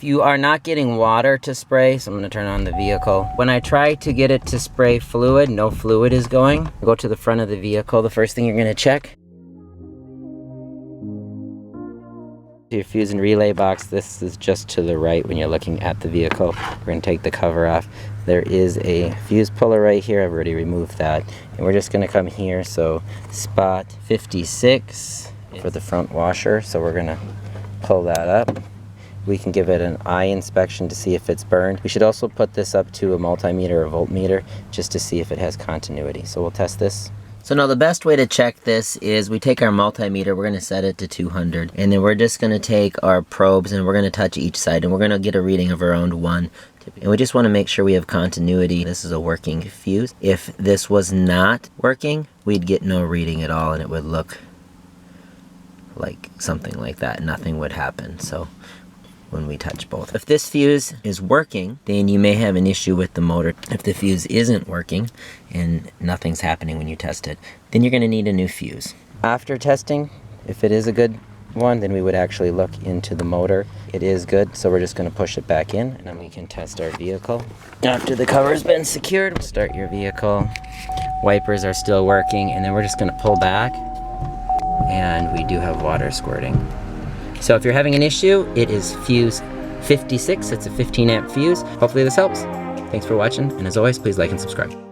If you are not getting water to spray, so I'm going to turn on the vehicle. When I try to get it to spray fluid, no fluid is going. Go to the front of the vehicle. The first thing you're going to check, your fuse and relay box. This is just to the right when you're looking at the vehicle. We're going to take the cover off. There is a fuse puller right here. I've already removed that. And we're just going to come here. So spot 56 for the front washer. So we're going to pull that up. We can give it an eye inspection to see if it's burned. We should also put this up to a multimeter or voltmeter just to see if it has continuity. So we'll test this. So now the best way to check this is we take our multimeter, we're going to set it to 200, and then we're just going to take our probes and we're going to touch each side and we're going to get a reading of around 1. And we just want to make sure we have continuity. This is a working fuse. If this was not working, we'd get no reading at all and it would look like something like that. Nothing would happen. So when we touch both. If this fuse is working, then you may have an issue with the motor. If the fuse isn't working and nothing's happening when you test it, then you're going to need a new fuse. After testing, if it is a good one, then we would actually look into the motor. It is good, so we're just going to push it back in and then we can test our vehicle. After the cover's been secured, start your vehicle. Wipers are still working, and then we're just going to pull back and we do have water squirting. So if you're having an issue, it is fuse 56. It's a 15 amp fuse. Hopefully this helps. Thanks for watching, and as always, please like and subscribe.